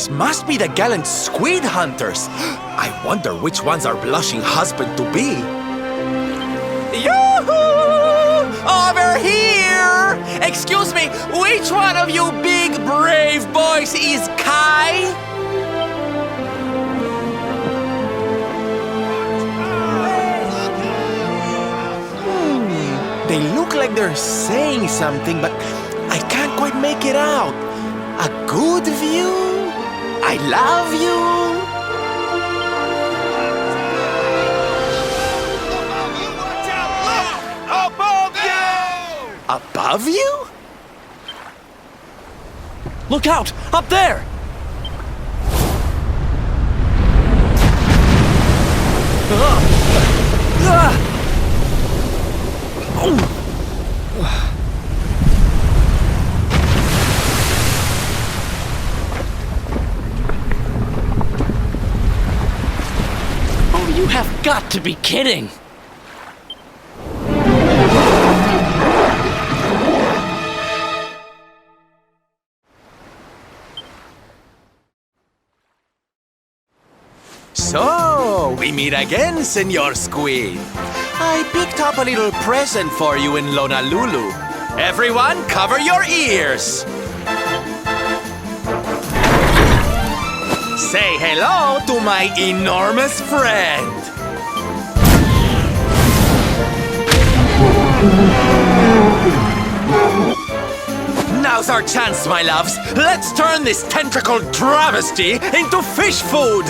Those must be the gallant squid hunters. I wonder which one's our blushing husband-to-be. Yoo-hoo! Over here! Excuse me, which one of you big brave boys is Kai? They look like they're saying something, but I can't quite make it out. A good view? I love you? Above you? Look out! Up there! Oh, you have got to be kidding! So, we meet again, Senor Squid. I picked up a little present for you in Honolulu. Everyone, cover your ears! Say hello to my enormous friend! Now's our chance, my loves! Let's turn this tentacled travesty into fish food!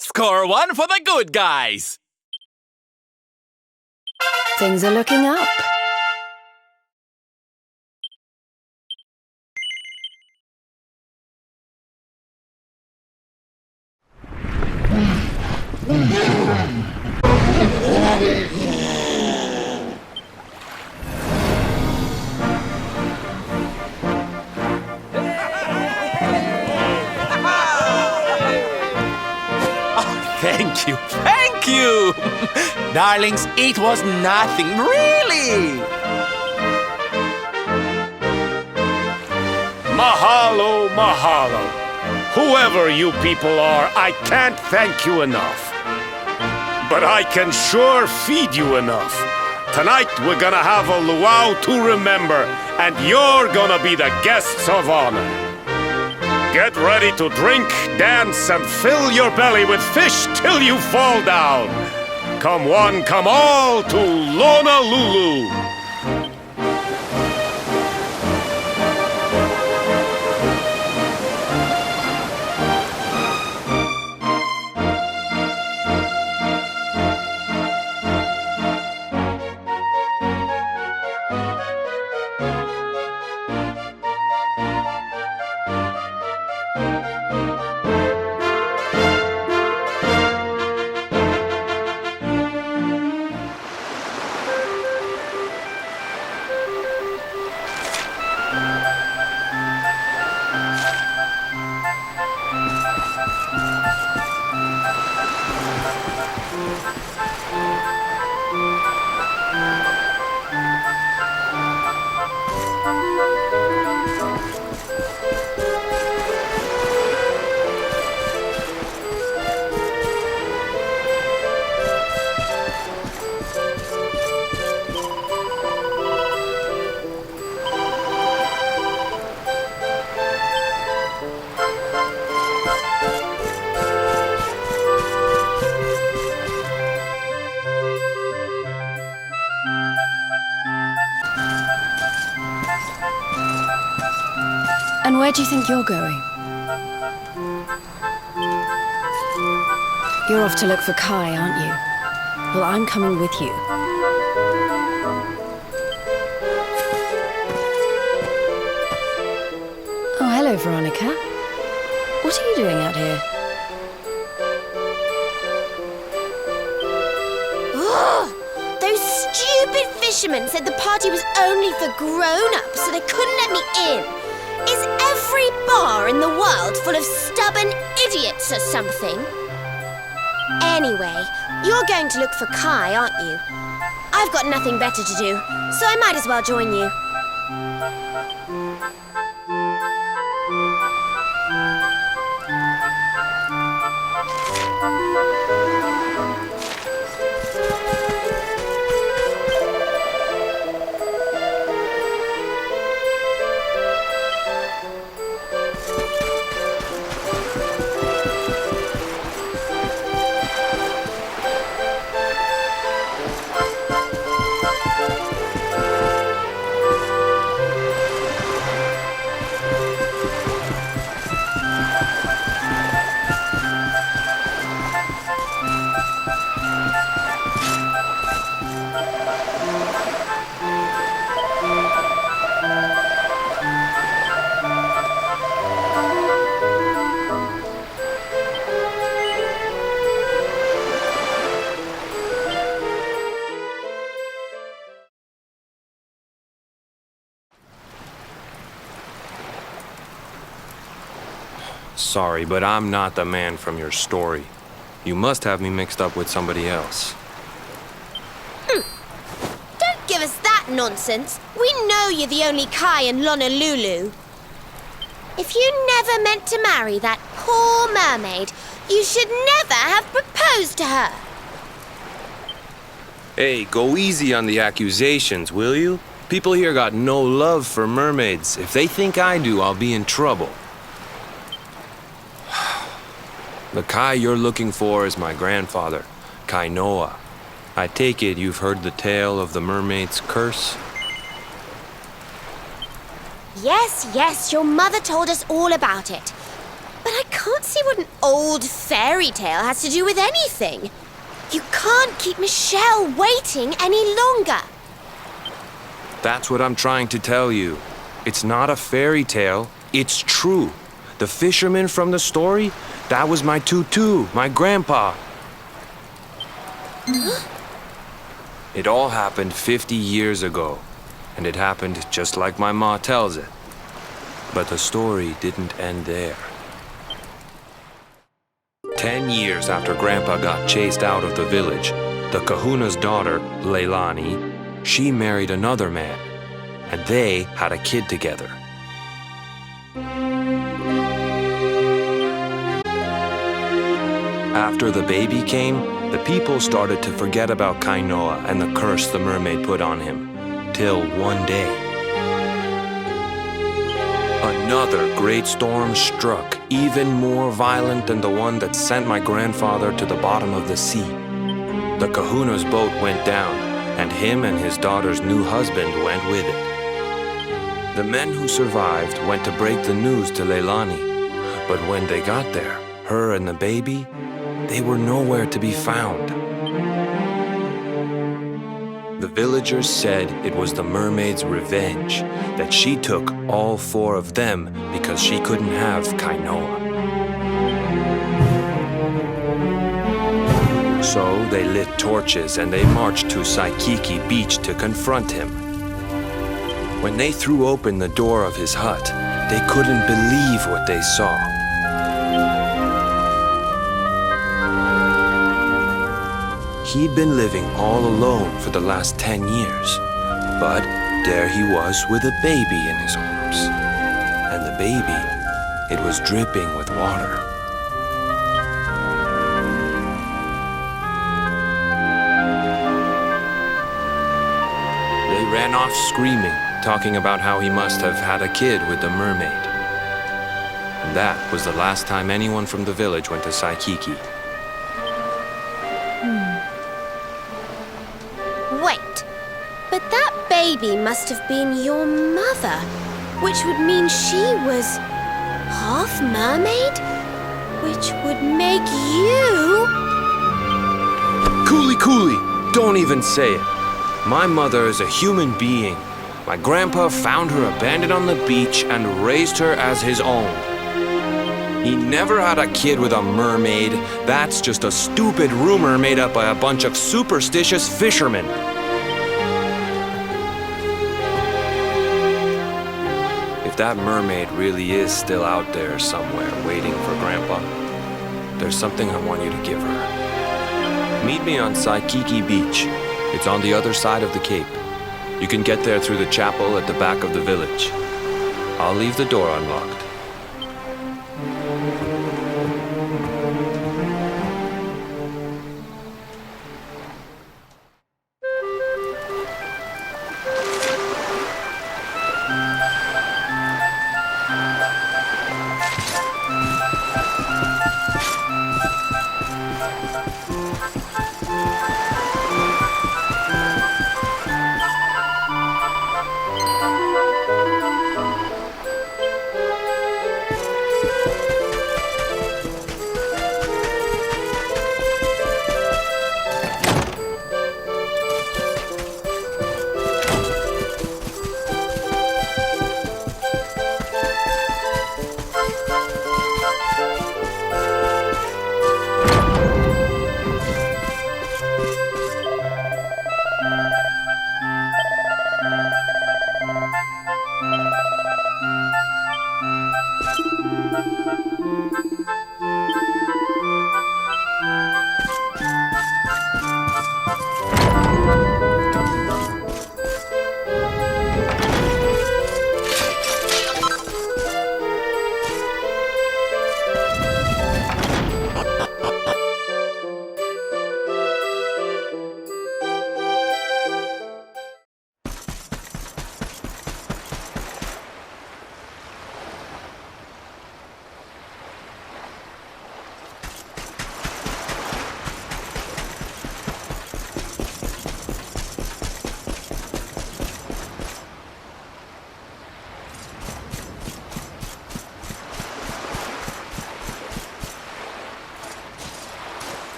Score one for the good guys! Things are looking up. Thank you, thank you! Darlings, it was nothing, really! Mahalo, mahalo. Whoever you people are, I can't thank you enough. But I can sure feed you enough. Tonight we're gonna have a luau to remember, and you're gonna be the guests of honor. Get ready to drink, dance, and fill your belly with fish till you fall down. Come one, come all to Honolulu. And where do you think you're going? You're off to look for Kai, aren't you? Well, I'm coming with you. Oh, hello, Veronica. What are you doing out here? Those stupid fishermen said the party was only for grown-ups, so they couldn't let me in. Is every bar in the world full of stubborn idiots or something? Anyway, you're going to look for Kai, aren't you? I've got nothing better to do, so I might as well join you. Sorry, but I'm not the man from your story. You must have me mixed up with somebody else. Don't give us that nonsense. We know you're the only Kai in Honolulu. If you never meant to marry that poor mermaid, you should never have proposed to her. Hey, go easy on the accusations, will you? People here got no love for mermaids. If they think I do, I'll be in trouble. The Kai you're looking for is my grandfather, Kainoa. I take it you've heard the tale of the mermaid's curse? Yes, your mother told us all about it. But I can't see what an old fairy tale has to do with anything. You can't keep Michelle waiting any longer. That's what I'm trying to tell you. It's not a fairy tale, it's true. The fisherman from the story, that was my tutu, my grandpa. It all happened 50 years ago, and it happened just like my ma tells it. But the story didn't end there. 10 years after Grandpa got chased out of the village, the kahuna's daughter, Leilani, she married another man, and they had a kid together. After the baby came, the people started to forget about Kainoa and the curse the mermaid put on him. Till one day, Another great storm struck, even more violent than the one that sent my grandfather to the bottom of the sea. The kahuna's boat went down, and him and his daughter's new husband went with it. The men who survived went to break the news to Leilani, but when they got there, her and the baby, they were nowhere to be found. The villagers said it was the mermaid's revenge, that she took all 4 of them because she couldn't have Kainoa. So they lit torches and they marched to Saikiki Beach to confront him. When they threw open the door of his hut, they couldn't believe what they saw. He'd been living all alone for the last 10 years, but there he was with a baby in his arms. And the baby, it was dripping with water. They ran off screaming, talking about how he must have had a kid with the mermaid. And that was the last time anyone from the village went to Saikiki. Wait, but that baby must have been your mother, which would mean she was half mermaid, which would make you... Cooley, don't even say it. My mother is a human being. My grandpa found her abandoned on the beach and raised her as his own. He never had a kid with a mermaid. That's just a stupid rumor made up by a bunch of superstitious fishermen. If that mermaid really is still out there somewhere waiting for Grandpa, there's something I want you to give her. Meet me on Saikiki Beach. It's on the other side of the cape. You can get there through the chapel at the back of the village. I'll leave the door unlocked.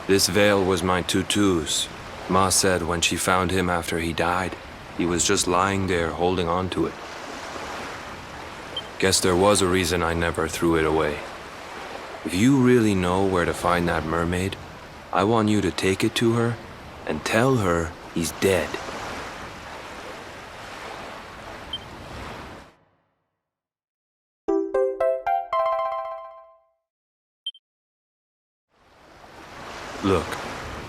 This veil was my tutu's. Ma said when she found him after he died, he was just lying there holding on to it. Guess there was a reason I never threw it away. If you really know where to find that mermaid, I want you to take it to her and tell her he's dead. Look,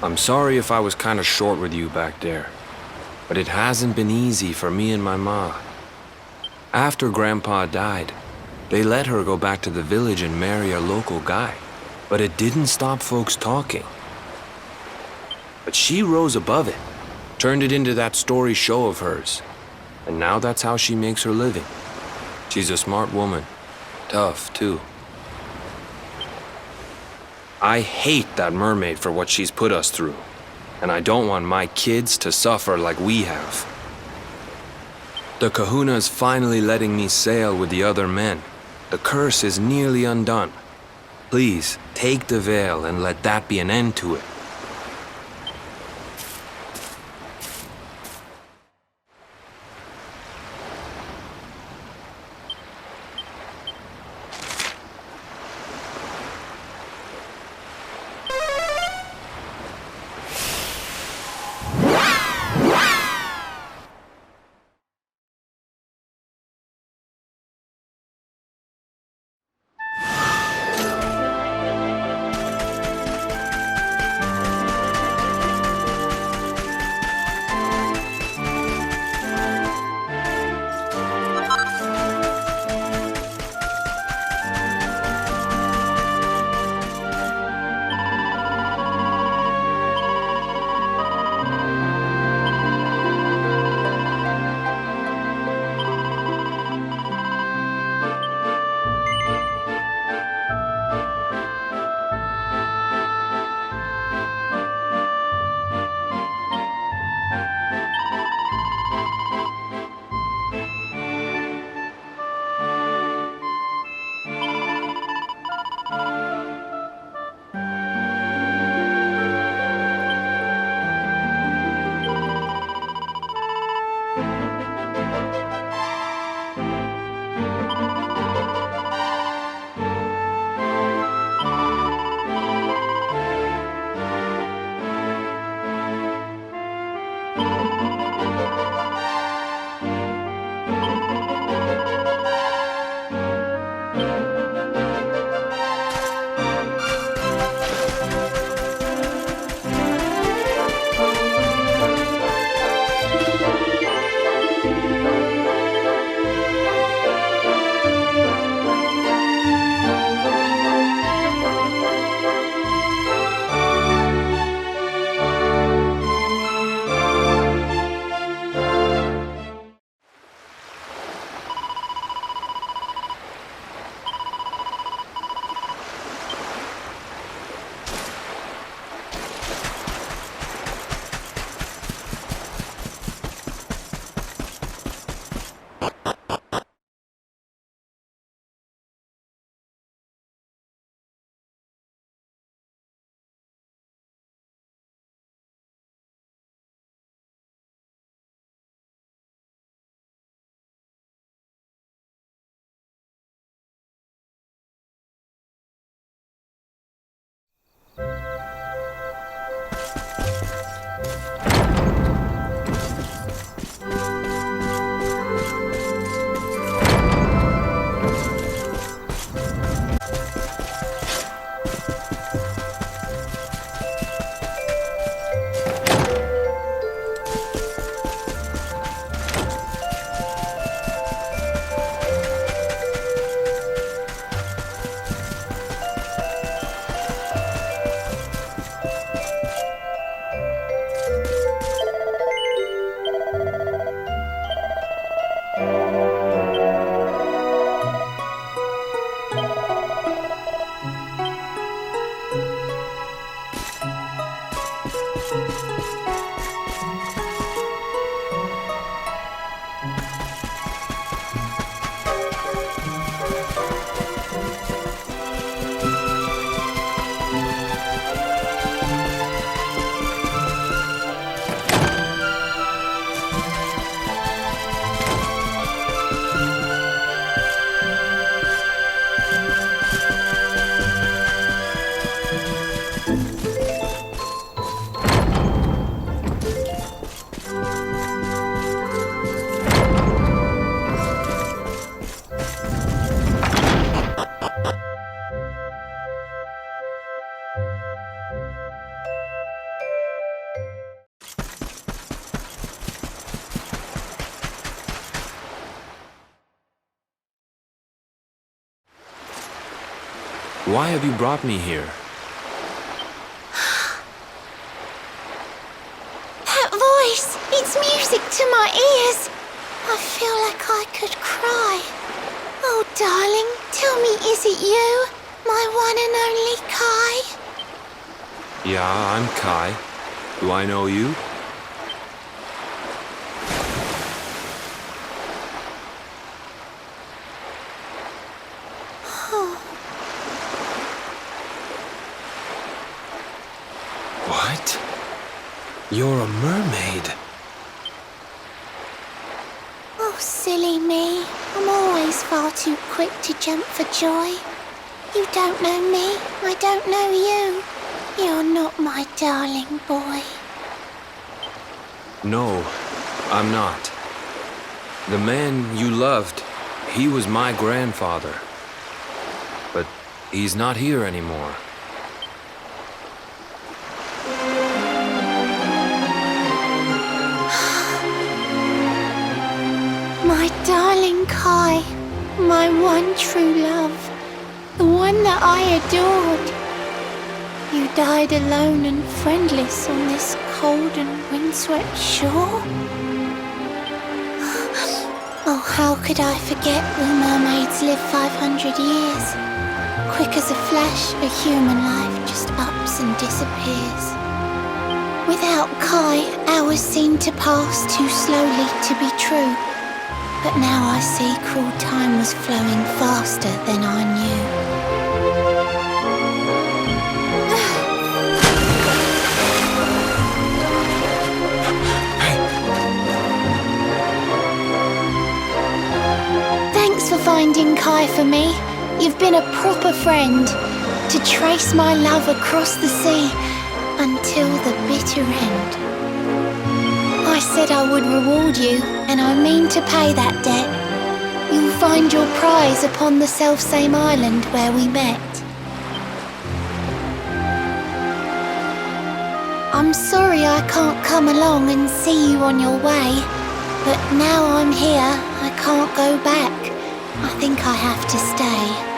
I'm sorry if I was kind of short with you back there, but it hasn't been easy for me and my ma. After Grandpa died, they let her go back to the village and marry a local guy, but it didn't stop folks talking. But she rose above it, turned it into that story show of hers, and now that's how she makes her living. She's a smart woman, tough too. I hate that mermaid for what she's put us through, and I don't want my kids to suffer like we have. The Kahuna's finally letting me sail with the other men. The curse is nearly undone. Please, take the veil and let that be an end to it. Why have you brought me here? That voice! It's music to my ears! I feel like I could cry. Oh, darling, tell me, is it you? My one and only Kai? Yeah, I'm Kai. Do I know you? What? You're a mermaid. Oh, silly me. I'm always far too quick to jump for joy. You don't know me, I don't know you. You're not my darling boy. No, I'm not. The man you loved, he was my grandfather. But he's not here anymore. My darling Kai, my one true love, the one that I adored. You died alone and friendless on this cold and windswept shore? Oh, how could I forget we mermaids live 500 years? Quick as a flash, a human life just ups and disappears. Without Kai, hours seem to pass too slowly to be true. But now I see cruel time was flowing faster than I knew. Thanks for finding Kai for me. You've been a proper friend. To trace my love across the sea until the bitter end. I said I would reward you, and I mean to pay that debt. You'll find your prize upon the selfsame island where we met. I'm sorry I can't come along and see you on your way, but now I'm here, I can't go back. I think I have to stay.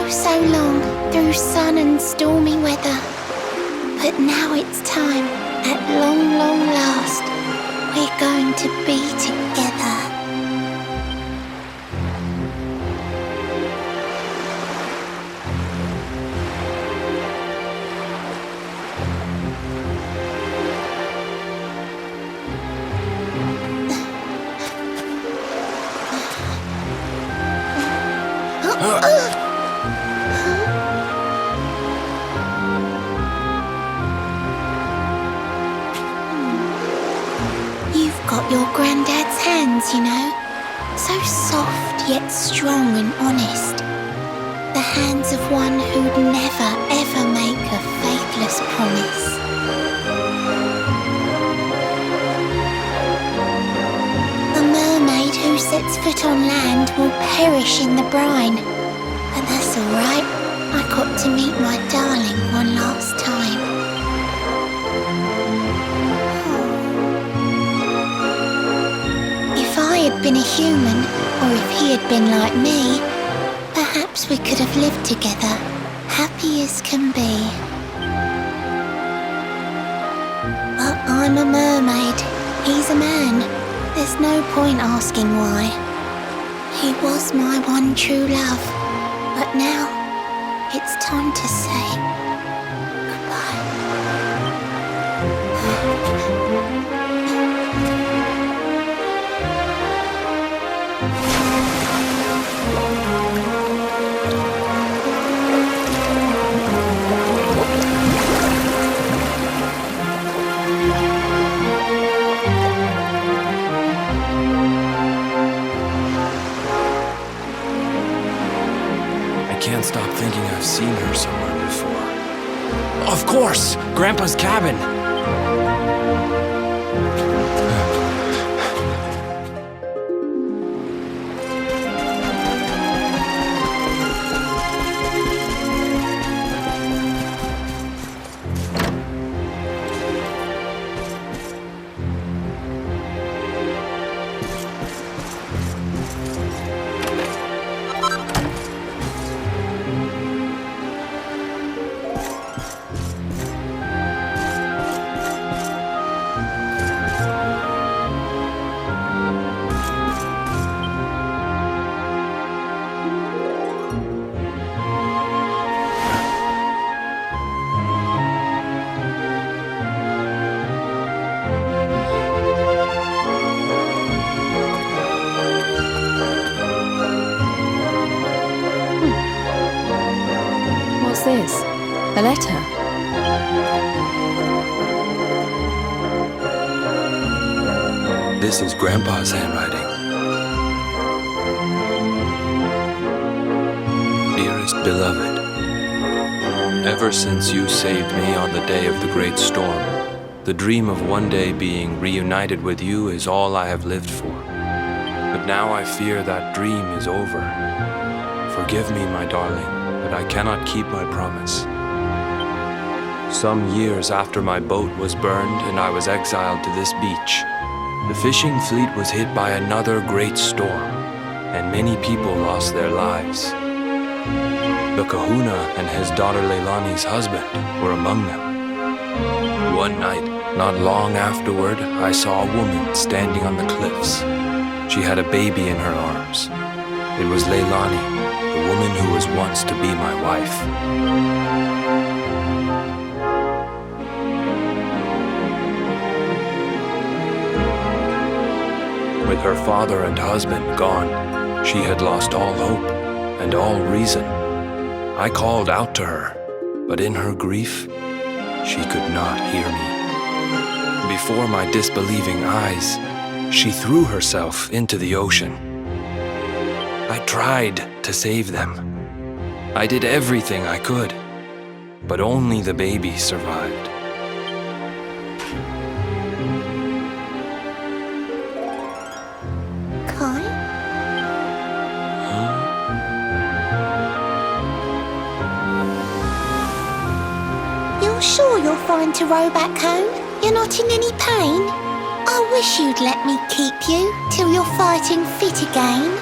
So long through sun and stormy weather, but now it's time, at long, long last, we're going to be together. Got your granddad's hands, you know. So soft yet strong and honest. The hands of one who'd never ever make a faithless promise. A mermaid who sets foot on land will perish in the brine. But that's alright. I got to meet my darling one last time. If I had been a human, or if he had been like me, perhaps we could have lived together, happy as can be. But I'm a mermaid, he's a man. There's no point asking why. He was my one true love, but now it's time to say goodbye. stop thinking I've seen her somewhere before. Of course! Grandpa's cabin! What's this? A letter? This is Grandpa's handwriting. Dearest beloved, ever since you saved me on the day of the great storm, the dream of one day being reunited with you is all I have lived for. But now I fear that dream is over. Forgive me, my darling, but I cannot keep my promise. Some years after my boat was burned and I was exiled to this beach, the fishing fleet was hit by another great storm, and many people lost their lives. The kahuna and his daughter Leilani's husband were among them. One night, not long afterward, I saw a woman standing on the cliffs. She had a baby in her arms. It was Leilani, the woman who was once to be my wife. With her father and husband gone, she had lost all hope and all reason. I called out to her, but in her grief, she could not hear me. Before my disbelieving eyes, she threw herself into the ocean. I tried to save them. I did everything I could, but only the baby survived. Kai? You're sure you're fine to row back home? You're not in any pain? I wish you'd let me keep you till you're fighting fit again.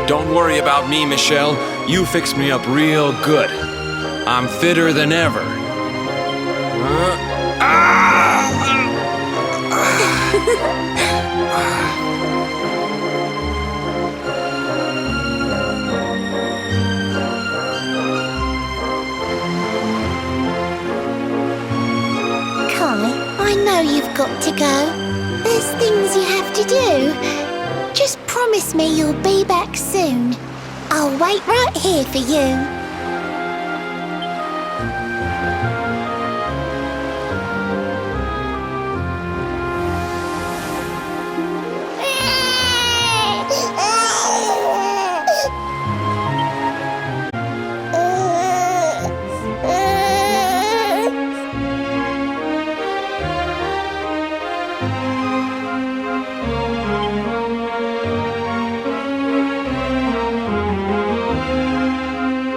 Don't worry about me, Michelle. You fixed me up real good. I'm fitter than ever. I know you've got to go. There's things you have to do. Just promise me you'll be back soon. I'll wait right here for you.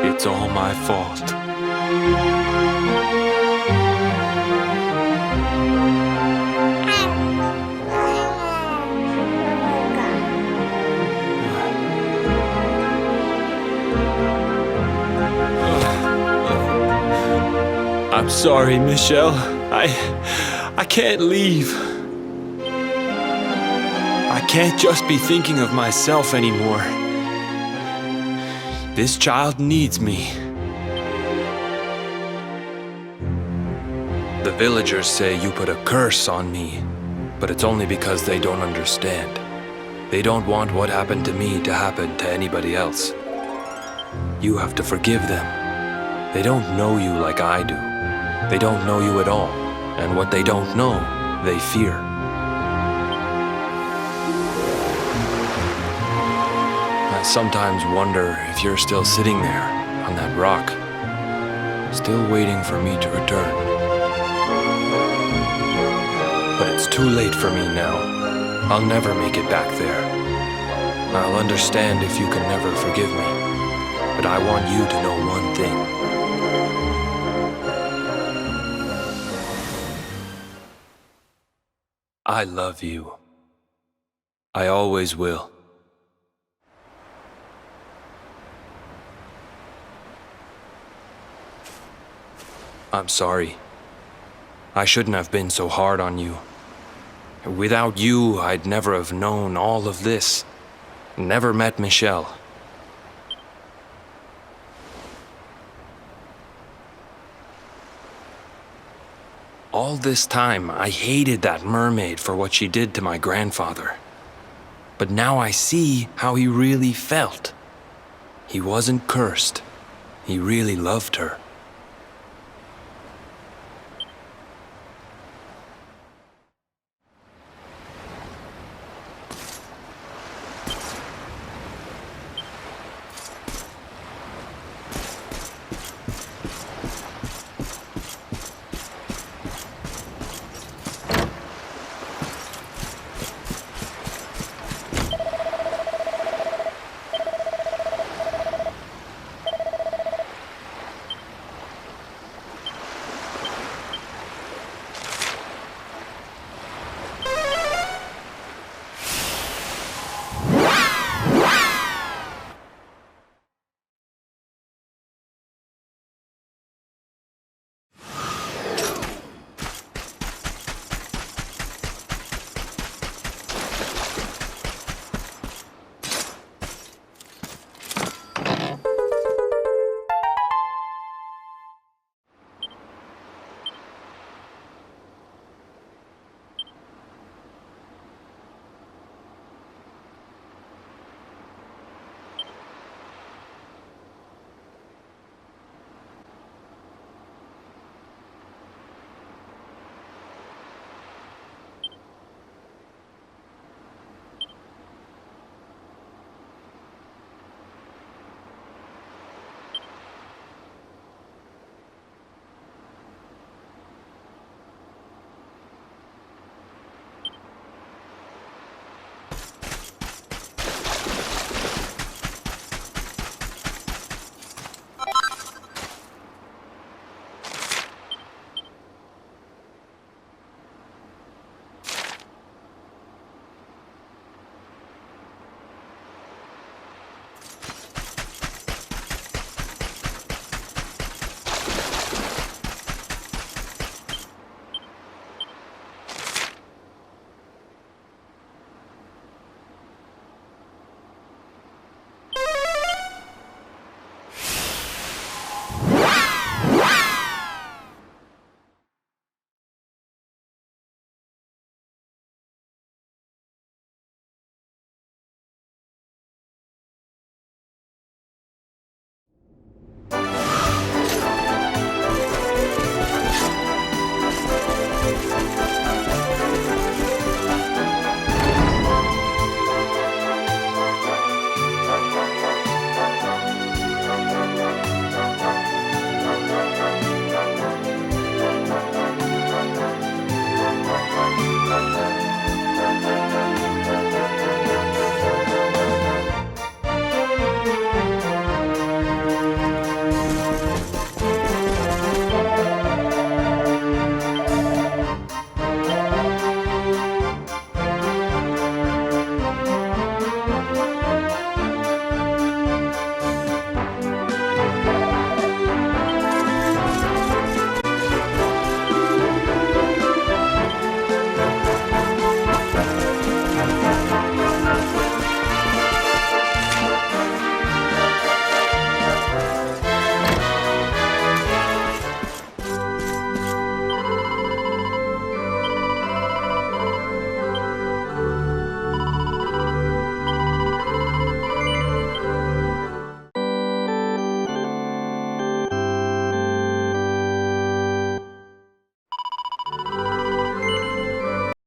It's all my fault. I'm sorry, Michelle. I can't leave. I can't just be thinking of myself anymore. This child needs me. The villagers say you put a curse on me, but it's only because they don't understand. They don't want what happened to me to happen to anybody else. You have to forgive them. They don't know you like I do. They don't know you at all, and what they don't know, they fear. I sometimes wonder if you're still sitting there on that rock, still waiting for me to return. But it's too late for me now. I'll never make it back there. I'll understand if you can never forgive me, but I want you to know one thing. I love you. I always will. I'm sorry. I shouldn't have been so hard on you. Without you, I'd never have known all of this. Never met Michelle. All this time, I hated that mermaid for what she did to my grandfather. But now I see how he really felt. He wasn't cursed. He really loved her.